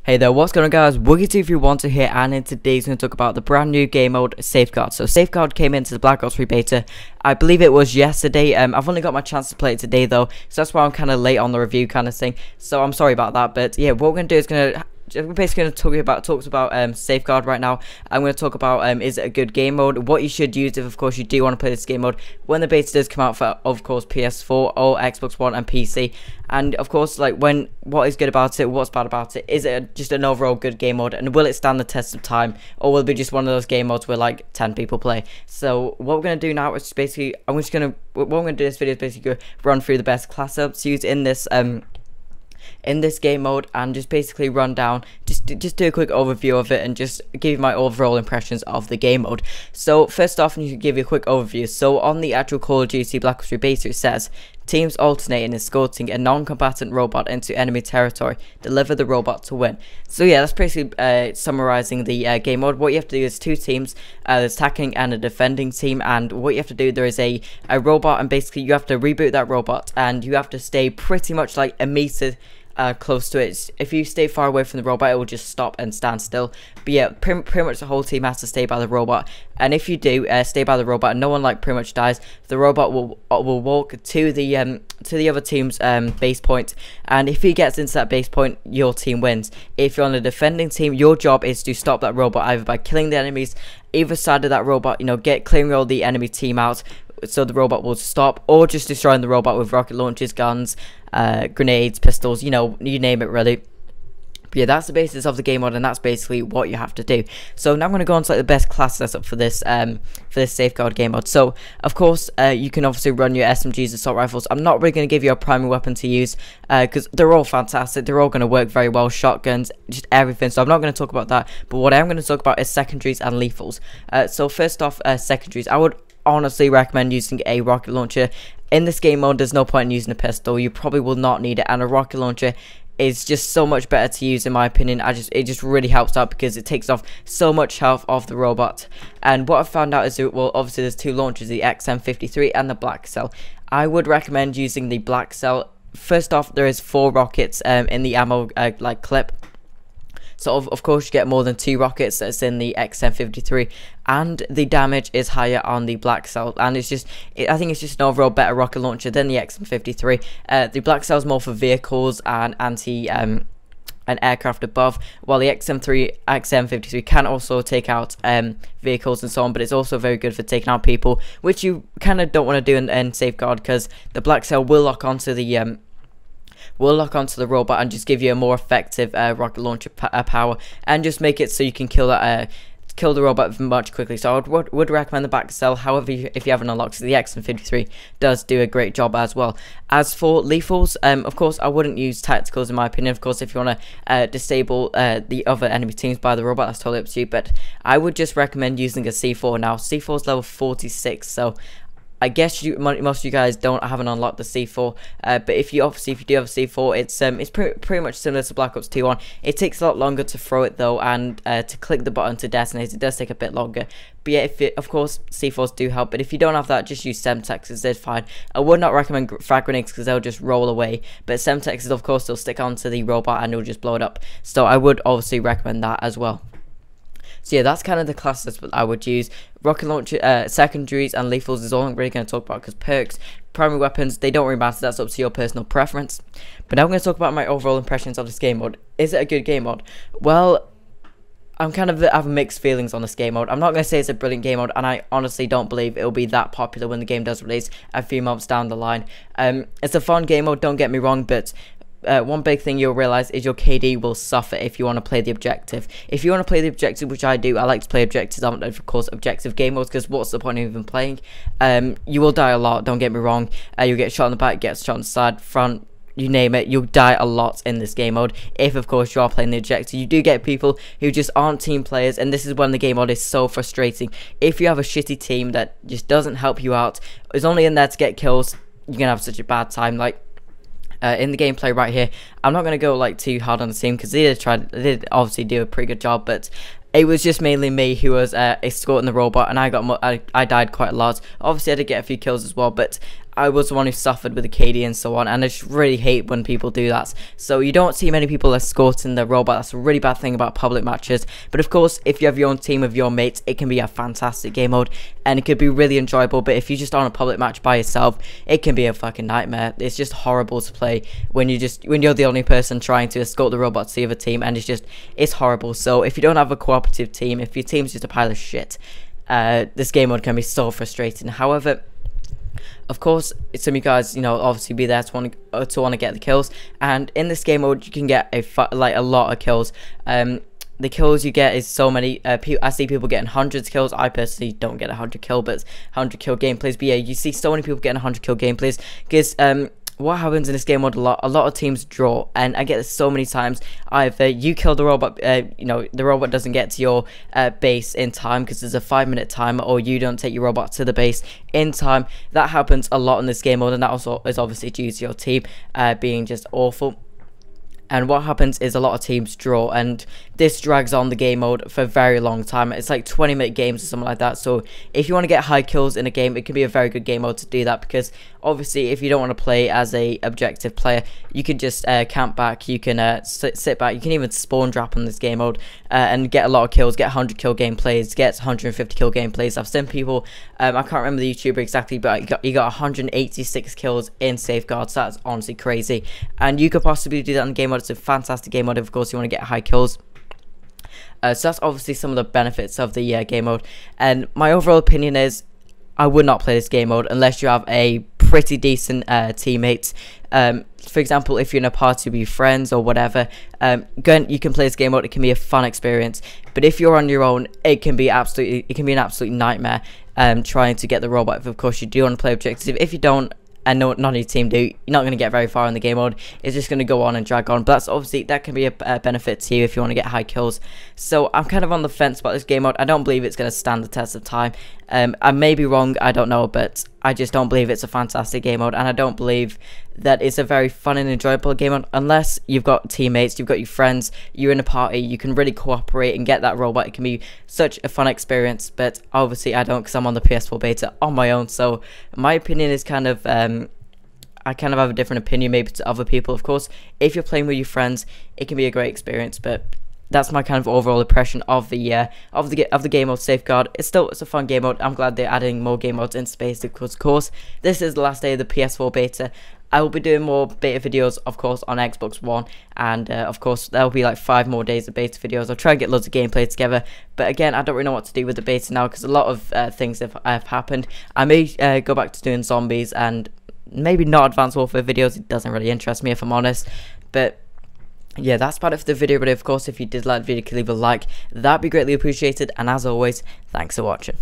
Hey there, what's going on guys, Woogie231 here, and in today's going to talk about the brand new game mode SafeGuard. So SafeGuard came into the Black Ops 3 beta, I believe it was yesterday. I've only got my chance to play it today though, so that's why I'm kind of late on the review kind of thing, so I'm sorry about that. But yeah, what we're going to do is we're basically going to talk about SafeGuard right now. I'm going to talk about is it a good game mode, what you should use if of course you do want to play this game mode when the beta does come out for of course PS4 or Xbox One and PC, and of course like what is good about it, what's bad about it, is it just an overall good game mode, and will it stand the test of time, or will it be just one of those game modes where like 10 people play. So what we're going to do now is basically what I'm going to do in this video is basically run through the best class ups used in this game mode, and just basically run down, just do a quick overview of it and just give you my overall impressions of the game mode. So first off, I need to give you a quick overview. So on the actual Call of Duty Black Ops 3 beta, it says teams alternate in escorting a non-combatant robot into enemy territory, deliver the robot to win. So yeah, that's basically summarizing the game mode. What you have to do is two teams, there's attacking and a defending team, and what you have to do, there is a robot, and basically you have to reboot that robot, and you have to stay pretty much like a meter close to it. If you stay far away from the robot, it will just stop and stand still. But yeah, pretty much the whole team has to stay by the robot, and if you do stay by the robot and no one like pretty much dies, the robot will walk to the other team's base point, and if he gets into that base point, your team wins. If you're on the defending team, your job is to stop that robot either by killing the enemies either side of that robot, you know, clearing all the enemy team out so the robot will stop, or just destroying the robot with rocket launchers, guns, grenades, pistols, you know, you name it really. But yeah, that's the basis of the game mode, and that's basically what you have to do. So now I'm going to go on to like the best class setup for this SafeGuard game mode. So of course you can obviously run your SMGs, assault rifles. I'm not really going to give you a primary weapon to use because they're all fantastic, they're all going to work very well, shotguns, just everything, so I'm not going to talk about that. But what I am going to talk about is secondaries and lethals. So first off, secondaries, I would honestly recommend using a rocket launcher. In this game mode, there's no point in using a pistol, you probably will not need it, and a rocket launcher is just so much better to use in my opinion. It just really helps out because it takes off so much health off the robot. And what I found out is, well, obviously there's two launchers, the XM53 and the Black Cell. I would recommend using the Black Cell. First off, there is 4 rockets in the ammo like clip. So of course you get more than 2 rockets that's in the XM53, and the damage is higher on the Black Cell, and I think it's just an overall better rocket launcher than the XM53. The Black Cell is more for vehicles and and aircraft above, while the XM53 can also take out vehicles and so on, but it's also very good for taking out people, which you kind of don't want to do in SafeGuard, because the Black Cell will lock onto the robot and just give you a more effective rocket launcher power, and just make it so you can kill the robot much quickly. So I would recommend the Black Cell. However, if you haven't unlocked it, the XM53 does do a great job as well. As for lethals, of course I wouldn't use tacticals in my opinion. Of course, if you want to disable the other enemy teams by the robot, that's totally up to you, but I would just recommend using a C4. Now C4 is level 46, so I guess most of you guys haven't unlocked the C4, but if you do have a C4, it's pretty much similar to Black Ops 2 1. It takes a lot longer to throw it though, and to click the button to detonate it does take a bit longer. But yeah, of course C4s do help, but if you don't have that, just use Semtexes, they're fine. I would not recommend frag grenades because they'll just roll away, but Semtexes of course they'll stick onto the robot and it'll just blow it up. So I would obviously recommend that as well. So yeah, that's kind of the classes that I would use. Rocket launcher, secondaries and lethals is all I'm really going to talk about, because perks, primary weapons, they don't really matter, that's up to your personal preference. But now I'm going to talk about my overall impressions of this game mode. Is it a good game mode? Well, I have mixed feelings on this game mode. I'm not going to say it's a brilliant game mode, and I honestly don't believe it'll be that popular when the game does release a few months down the line. It's a fun game mode, don't get me wrong, but one big thing you'll realize is your KD will suffer if you want to play the objective. If you want to play the objective, which I do, I like to play objectives on, of course, objective game modes, because what's the point of even playing? You will die a lot, don't get me wrong. You'll get shot in the back, get shot in the side, front, you name it, you'll die a lot in this game mode. If of course you are playing the objective, you do get people who just aren't team players, and this is when the game mode is so frustrating. If you have a shitty team that just doesn't help you out, is only in there to get kills, you're gonna have such a bad time. Like in the gameplay right here, I'm not going to go like too hard on the team because they did obviously do a pretty good job, but it was just mainly me who was escorting the robot, and I died quite a lot. Obviously I did get a few kills as well, but I was the one who suffered with the KD and so on, and I just really hate when people do that. So you don't see many people escorting the robot. That's a really bad thing about public matches. But of course, if you have your own team with your mates, it can be a fantastic game mode, and it could be really enjoyable. But if you're just on a public match by yourself, it can be a fucking nightmare. It's just horrible to play when you're the only person trying to escort the robot to the other team, and it's horrible. So if you don't have a cooperative team, if your team's just a pile of shit, this game mode can be so frustrating. However, of course, some of you guys, obviously be there to want to get the kills, and in this game mode you can get a lot of kills. The kills you get is so many. I see people getting hundreds of kills. I personally don't get 100 kill, but 100 kill gameplays. But yeah, you see so many people getting 100 kill gameplays because what happens in this game mode, a lot of teams draw, and I get this so many times. Either you kill the robot, the robot doesn't get to your base in time because there's a 5-minute timer, or you don't take your robot to the base in time. That happens a lot in this game mode, and that also is obviously due to your team being just awful. And what happens is a lot of teams draw, and this drags on the game mode for a very long time. It's like 20-minute games or something like that. So if you want to get high kills in a game, it can be a very good game mode to do that, because obviously if you don't want to play as a objective player, you can just camp back, you can sit back, you can even spawn drop on this game mode and get a lot of kills, get 100 kill gameplays, get 150 kill gameplays. I've seen people, I can't remember the YouTuber exactly, but he got 186 kills in SafeGuard, so that's honestly crazy. And you could possibly do that in the game mode. It's a fantastic game mode, of course, you want to get high kills. So that's obviously some of the benefits of the game mode, and my overall opinion is I would not play this game mode unless you have a pretty decent teammates. For example, if you're in a party with your friends or whatever, you can play this game mode. It can be a fun experience. But if you're on your own, it can be an absolute nightmare trying to get the robot. If of course you do want to play objective. If you don't, and none of your team do, you're not going to get very far in the game mode. It's just going to go on and drag on. But that can be a benefit to you if you want to get high kills. So I'm kind of on the fence about this game mode. I don't believe it's going to stand the test of time. I may be wrong, I don't know, but I just don't believe it's a fantastic game mode, and I don't believe that it's a very fun and enjoyable game mode unless you've got teammates, you've got your friends, you're in a party, you can really cooperate and get that robot. It can be such a fun experience, but obviously I don't, because I'm on the PS4 beta on my own. So my opinion is kind of I kind of have a different opinion maybe to other people. Of course, if you're playing with your friends, it can be a great experience, but that's my kind of overall impression of the game mode SafeGuard. It's a fun game mode. I'm glad they're adding more game modes in space, because of course this is the last day of the PS4 beta. I will be doing more beta videos, of course, on Xbox One, and of course there will be like 5 more days of beta videos. I'll try and get loads of gameplay together, but again, I don't really know what to do with the beta now, because a lot of things have happened. I may go back to doing zombies and maybe not Advanced Warfare videos. It doesn't really interest me, if I'm honest. But yeah, that's about it for the video. But of course, if you did like the video, leave a like. That'd be greatly appreciated. And as always, thanks for watching.